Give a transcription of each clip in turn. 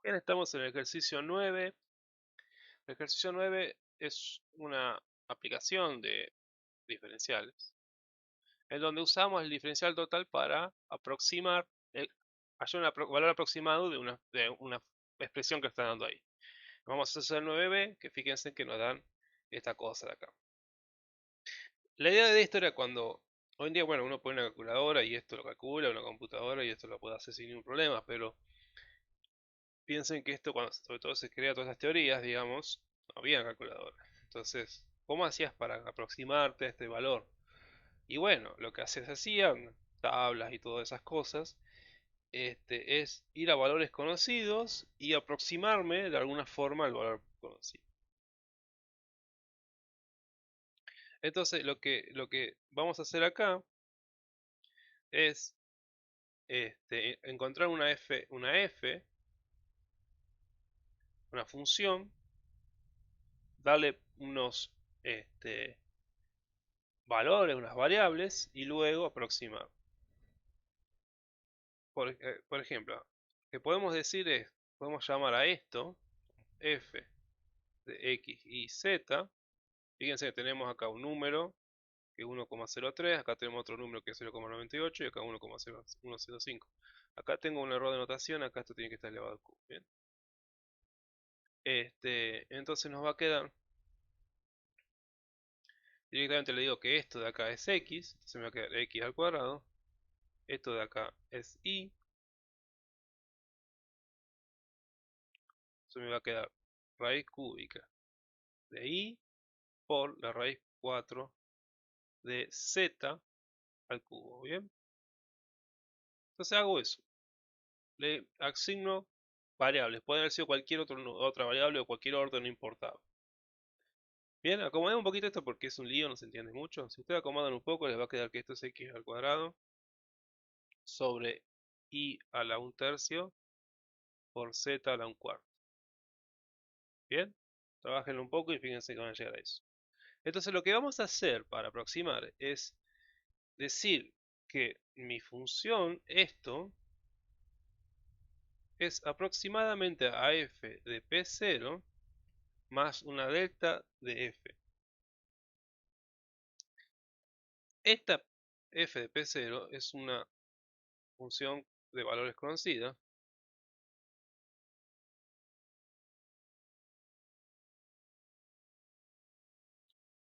Bien, estamos en el ejercicio 9. El ejercicio 9 es una aplicación de diferenciales, en donde usamos el diferencial total para aproximar, hallar un valor aproximado de una expresión que está dando ahí. Vamos a hacer el 9b, que fíjense que nos dan esta cosa de acá. La idea de esto era cuando, hoy en día, bueno, uno pone una calculadora y esto lo calcula, una computadora y esto lo puede hacer sin ningún problema, pero piensen que esto, cuando sobre todo se crea todas estas teorías, digamos, no había calculadora. Entonces, ¿cómo hacías para aproximarte a este valor? Y bueno, lo que se hacían, tablas y todas esas cosas, es ir a valores conocidos y aproximarme de alguna forma al valor conocido. Entonces, lo que vamos a hacer acá es encontrar una función, darle unos valores, unas variables y luego aproximar. Por ejemplo, que podemos decir es, podemos llamar a esto f de x y z. Fíjense que tenemos acá un número que es 1,03, acá tenemos otro número que es 0,98 y acá 1,105. Acá tengo un error de notación, acá esto tiene que estar elevado al cubo. Bien. Entonces nos va a quedar, directamente le digo que esto de acá es x, entonces me va a quedar x al cuadrado, esto de acá es y, entonces me va a quedar raíz cúbica de y por la raíz 4 de z al cubo, ¿bien? Entonces hago eso, le asigno variables, puede haber sido cualquier otra variable o cualquier orden, no importaba. Bien, acomodemos un poquito esto porque es un lío, no se entiende mucho. Si ustedes acomodan un poco, les va a quedar que esto es x al cuadrado sobre y a la 1/3 por z a la 1/4. Bien, trabajen un poco y fíjense que van a llegar a eso. Entonces lo que vamos a hacer para aproximar es decir que mi función, esto, es aproximadamente a f de p0 más una delta de f. Esta f de p0 es una función de valores conocida,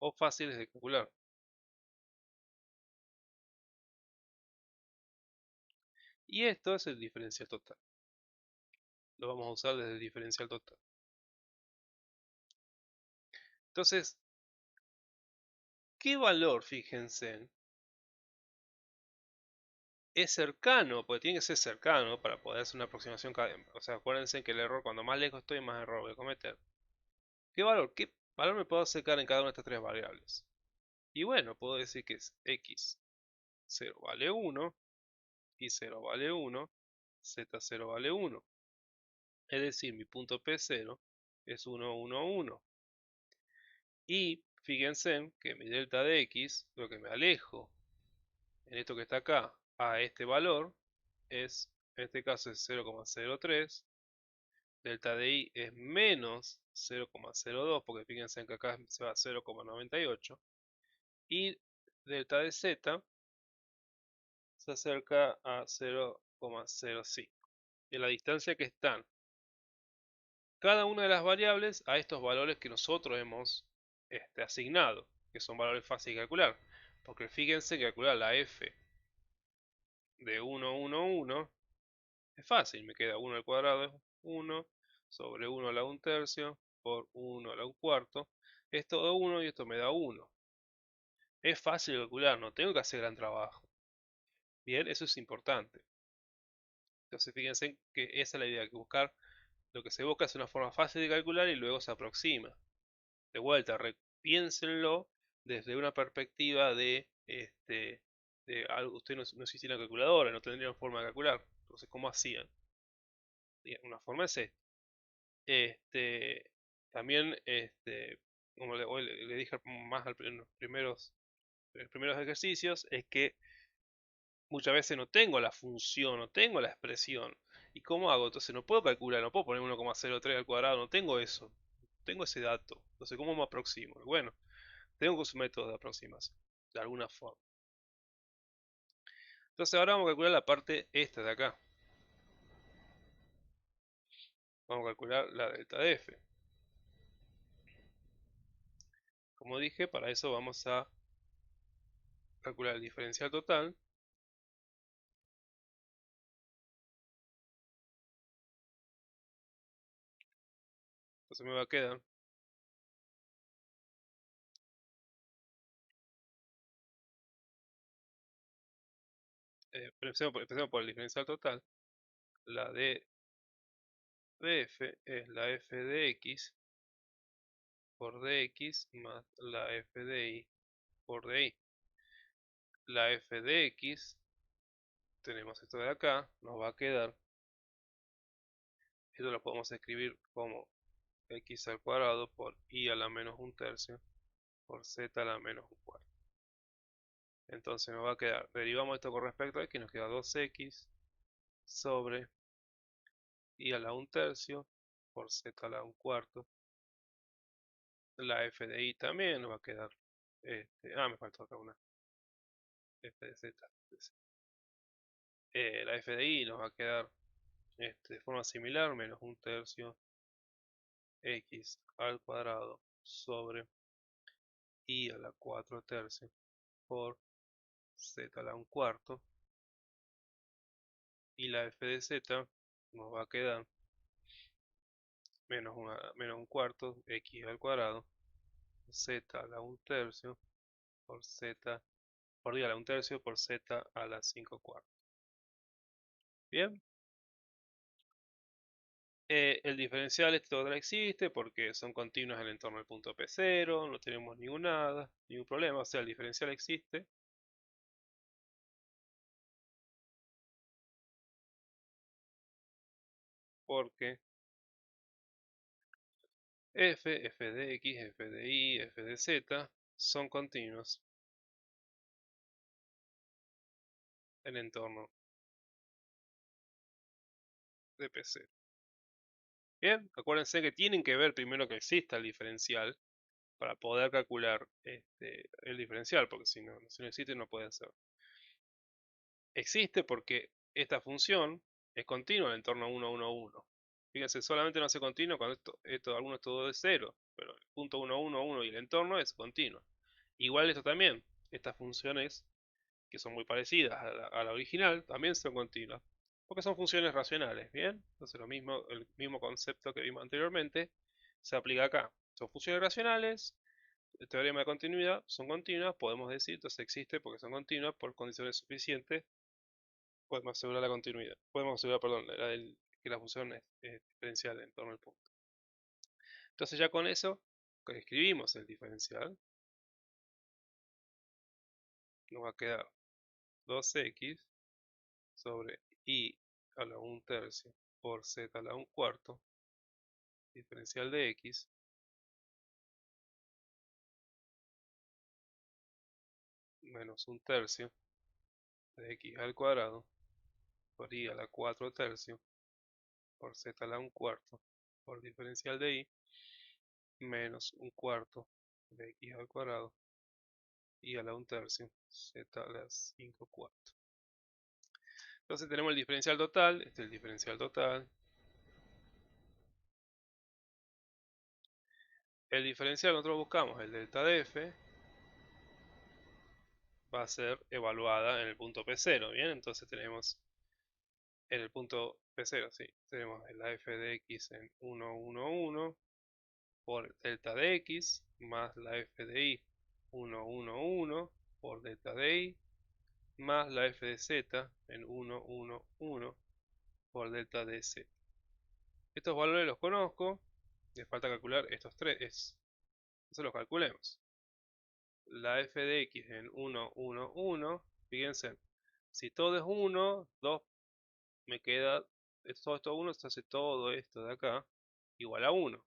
o fáciles de calcular. Y esto es el diferencial total. Lo vamos a usar desde el diferencial total. Entonces, ¿qué valor, fíjense, es cercano? Porque tiene que ser cercano para poder hacer una aproximación académica. O sea, acuérdense que el error, cuando más lejos estoy, más error voy a cometer. ¿Qué valor me puedo acercar en cada una de estas tres variables? Y bueno, puedo decir que es x, 0 vale 1, y 0 vale 1, z0 vale 1. Es decir, mi punto P0 es 1, 1, 1. Y fíjense que mi delta de x, lo que me alejo en esto que está acá a este valor, es, en este caso es 0,03. Delta de y es menos 0,02, porque fíjense que acá se va a 0,98. Y delta de z se acerca a 0,05. Y la distancia que están cada una de las variables a estos valores que nosotros hemos asignado, que son valores fáciles de calcular. Porque fíjense que calcular la f de 1, 1, 1 es fácil, me queda 1 al cuadrado es 1 sobre 1 a la 1/3 por 1 a la 1/4. Es todo 1 y esto me da 1. Es fácil de calcular, no tengo que hacer gran trabajo. Bien, eso es importante. Entonces fíjense que esa es la idea, que buscar lo que se busca es una forma fácil de calcular y luego se aproxima. De vuelta, piénsenlo desde una perspectiva de algo, ustedes no existiera calculadora, no tendrían forma de calcular. Entonces, ¿cómo hacían? Una forma es esta. También, como le dije más en los primeros ejercicios, es que muchas veces no tengo la función, no tengo la expresión. ¿Y cómo hago? Entonces no puedo calcular, no puedo poner 1,03 al cuadrado, no tengo eso, tengo ese dato. Entonces, ¿cómo me aproximo? Bueno, tengo que usar un método de aproximación, de alguna forma. Entonces ahora vamos a calcular la parte esta de acá. Vamos a calcular la delta de f. Como dije, para eso vamos a calcular el diferencial total. Entonces me va a quedar empecemos por el diferencial total. La de f es la f de x por dx más la f de y por dy. La f de x, tenemos esto de acá, nos va a quedar, esto lo podemos escribir como x al cuadrado por y a la menos un tercio por z a la menos un cuarto. Entonces nos va a quedar, derivamos esto con respecto a x, nos queda 2x sobre y a la un tercio por z a la un cuarto. La f de y también nos va a quedar, me faltó acá una f de z. La f de y nos va a quedar de forma similar, menos un tercio x al cuadrado sobre y a la 4 tercios por z a la un cuarto. Y la f de z nos va a quedar menos un cuarto x al cuadrado z a la un tercio por z por y a la un tercio por z a la 5 cuartos. Bien, el diferencial este total existe porque son continuos en el entorno del punto P0, no tenemos ningún problema, o sea, el diferencial existe porque f de x, f de y, f de z son continuos en el entorno de P0. Bien, acuérdense que tienen que ver primero que exista el diferencial para poder calcular el diferencial, porque si no existe no puede ser. Existe porque esta función es continua en el entorno 1, 1, 1. Fíjense, solamente no hace continuo cuando alguno es todo de 0, pero el punto 1, 1, 1 y el entorno es continuo. Igual esto también, estas funciones que son muy parecidas a la original, también son continuas, porque son funciones racionales, ¿bien? Entonces el mismo concepto que vimos anteriormente se aplica acá. Son funciones racionales, el teorema de continuidad, son continuas, podemos decir, entonces existe porque son continuas por condiciones suficientes, podemos asegurar la continuidad, podemos asegurar, perdón, que la función es diferencial en torno al punto. Entonces ya con eso, escribimos el diferencial, nos va a quedar 2x sobre y a la 1 tercio por z a la 1 cuarto, diferencial de x, menos 1 tercio de x al cuadrado por y a la 4 tercio por z a la 1 cuarto por diferencial de y, menos 1 cuarto de x al cuadrado y a la 1 tercio z a la 5 cuarto. Entonces tenemos el diferencial total, este es el diferencial total. El diferencial nosotros buscamos, el delta de f, va a ser evaluada en el punto P0, ¿bien? Entonces tenemos en el punto P0, sí, tenemos la f de x en 1, 1, 1 por delta de x más la f de y 1, 1, 1 por delta de y más la f de z en 1, 1, 1 por delta de z. Estos valores los conozco, me falta calcular estos tres, entonces los calculemos. La f de x en 1, 1, 1, fíjense, si todo es 1, 2 me queda, todo esto 1, se hace todo esto de acá igual a 1.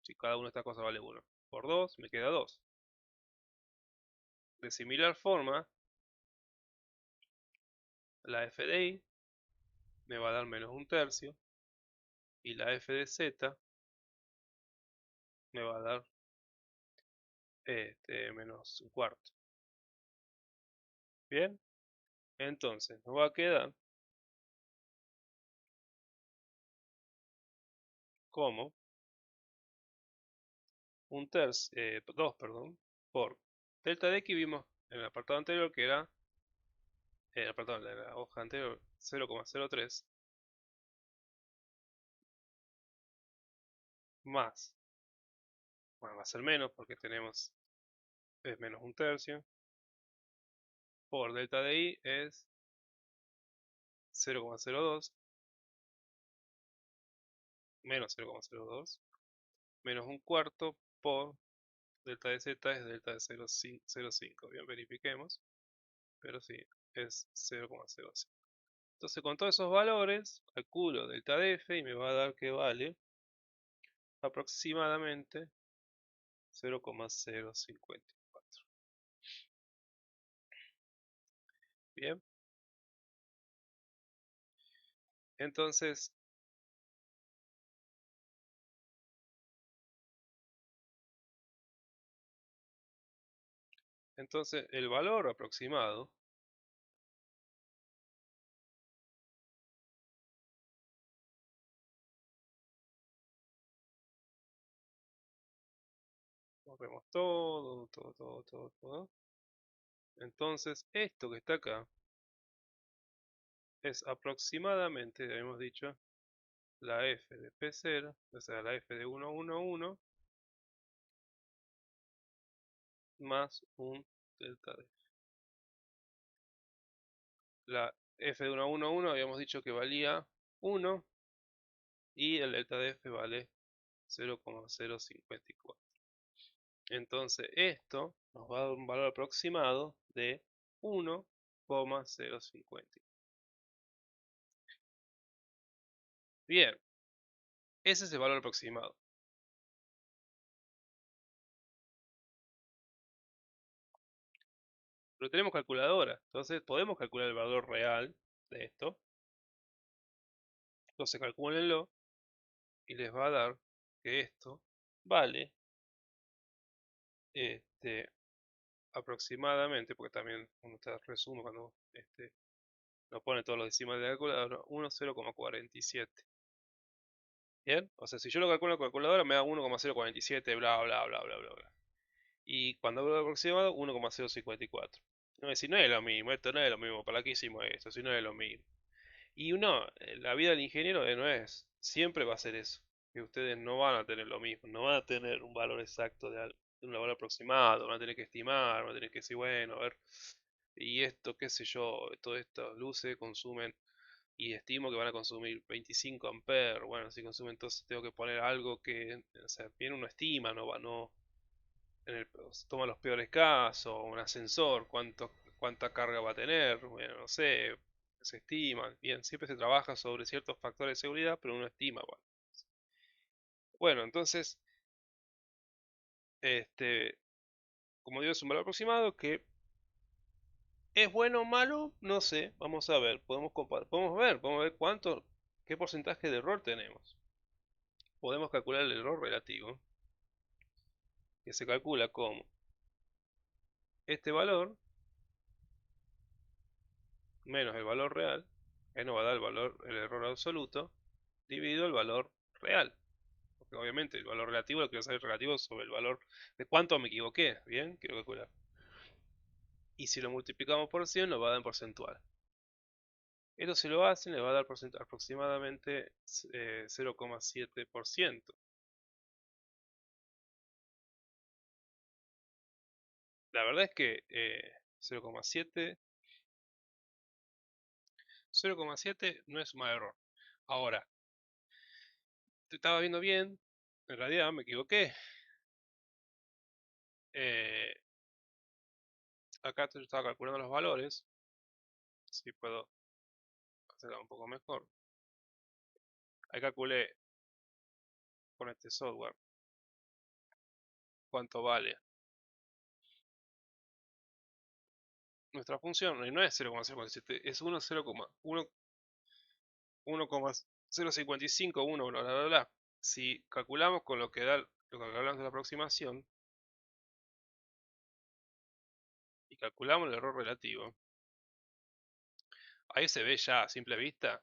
Si cada una de estas cosas vale 1 por 2, me queda 2. De similar forma, la f de y me va a dar menos un tercio. Y la f de z me va a dar menos un cuarto. Bien, entonces nos va a quedar como un tercio, 2, perdón, por delta de x vimos en el apartado anterior que era, perdón, en la hoja anterior 0,03 más, bueno, va a ser menos porque tenemos, es menos un tercio, por delta de y es 0,02 menos 0,02 menos un cuarto por delta de z es delta de 0,05. Bien, verifiquemos, pero sí, es 0,05. Entonces con todos esos valores calculo delta de f y me va a dar que vale aproximadamente 0,054. Bien, entonces, el valor aproximado, vemos todo, todo, todo, todo, todo. Entonces, esto que está acá es aproximadamente, ya hemos dicho, la f de P0, o sea, la f de 1, 1, 1, más un delta de f. La f de 1, 1, 1 habíamos dicho que valía 1 y el delta de f vale 0,054. Entonces esto nos va a dar un valor aproximado de 1,050. Bien, ese es el valor aproximado. Pero tenemos calculadora, entonces podemos calcular el valor real de esto. Entonces calcúlenlo y les va a dar que esto vale aproximadamente, porque también uno te resume cuando no pone todos los decimales de la calculadora, 1,047. Bien, o sea, si yo lo calculo en la calculadora me da 1,047, bla, bla, bla, bla, bla, bla. Y cuando hablo de aproximado, 1,054. No, si no es lo mismo, esto no es lo mismo, ¿para qué hicimos esto? Si no es lo mismo. Y uno, la vida del ingeniero no es, siempre va a ser eso. Que ustedes no van a tener lo mismo, no van a tener un valor exacto de algo, un valor aproximado, van a tener que estimar, van a tener que decir, bueno, a ver, y esto, qué sé yo, todas estas luces consumen, y estimo que van a consumir 25 amperes, bueno, si consumen entonces tengo que poner algo que, o sea, bien uno estima, no va, no, toma los peores casos, un ascensor, cuánta carga va a tener, bueno, no sé, se estima, bien, siempre se trabaja sobre ciertos factores de seguridad, pero uno estima, bueno. Bueno, entonces, este, como digo, es un valor aproximado que es bueno o malo, no sé, vamos a ver, podemos ver qué porcentaje de error tenemos. Podemos calcular el error relativo, que se calcula como este valor menos el valor real, que nos va a dar el error absoluto, dividido el valor real. Porque obviamente el valor relativo lo quiero saber relativo sobre el valor de cuánto me equivoqué. Bien, quiero calcular. Y si lo multiplicamos por 100 nos va a dar en porcentual. Esto si lo hacen le va a dar aproximadamente 0,7%. La verdad es que 0,7 0,7 no es un mal error. Ahora, te estaba viendo bien, en realidad me equivoqué. Eh, Acá yo estaba calculando los valores, si puedo hacerlo un poco mejor. Ahí calculé con este software cuánto vale nuestra función, y no es 0,047, es 1,0,1 1,055, 1, bla, bla, bla, bla. Si calculamos con lo que da, lo que hablamos de la aproximación, y calculamos el error relativo, ahí se ve ya a simple vista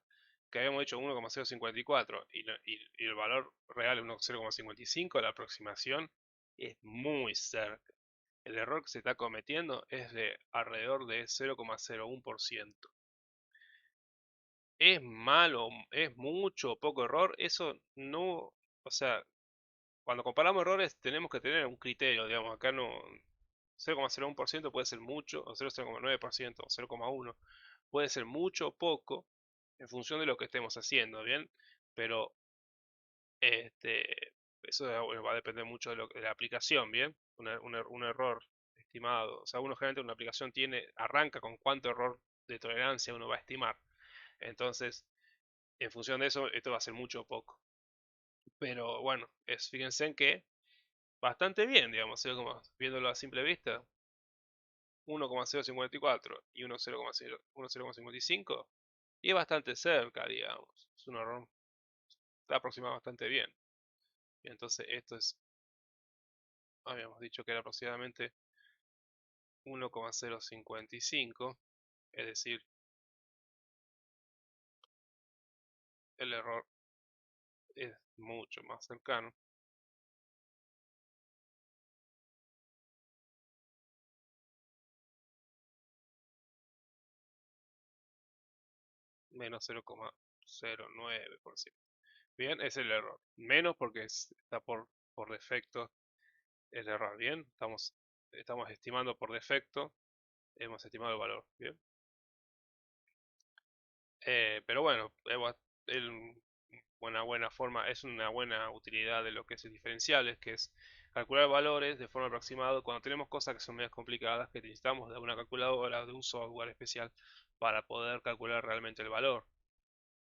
que habíamos hecho 1,054 y el valor real es 1,055, la aproximación es muy cerca. El error que se está cometiendo es de alrededor de 0,01%. ¿Es malo, es mucho o poco error? Eso no, o sea, cuando comparamos errores tenemos que tener un criterio, digamos, acá no, 0,01% puede ser mucho, o 0,9%, o 0,1%, puede ser mucho o poco en función de lo que estemos haciendo, ¿bien? Pero eso va a depender mucho de la aplicación, ¿bien? Un error estimado, o sea, uno generalmente una aplicación arranca con cuánto error de tolerancia uno va a estimar. Entonces, en función de eso, esto va a ser mucho o poco. Pero bueno, fíjense en que bastante bien, digamos, como viéndolo a simple vista, 1,054 y 1,055 y es bastante cerca, digamos. Es un error, está aproximado bastante bien. Y entonces esto habíamos dicho que era aproximadamente 1,055, es decir, el error es mucho más cercano, menos 0,09%. Bien, es el error. Menos porque está por defecto el error. Bien, estamos estimando por defecto, hemos estimado el valor. Bien, pero bueno, una buena forma, es una buena utilidad de lo que es el diferencial, que es calcular valores de forma aproximada cuando tenemos cosas que son más complicadas, que necesitamos de una calculadora, de un software especial para poder calcular realmente el valor.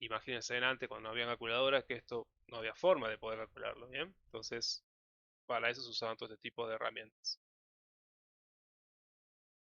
Imagínense en antes cuando no había calculadoras que esto no había forma de poder calcularlo, ¿bien? Entonces, para eso se usaban todo este tipo de herramientas.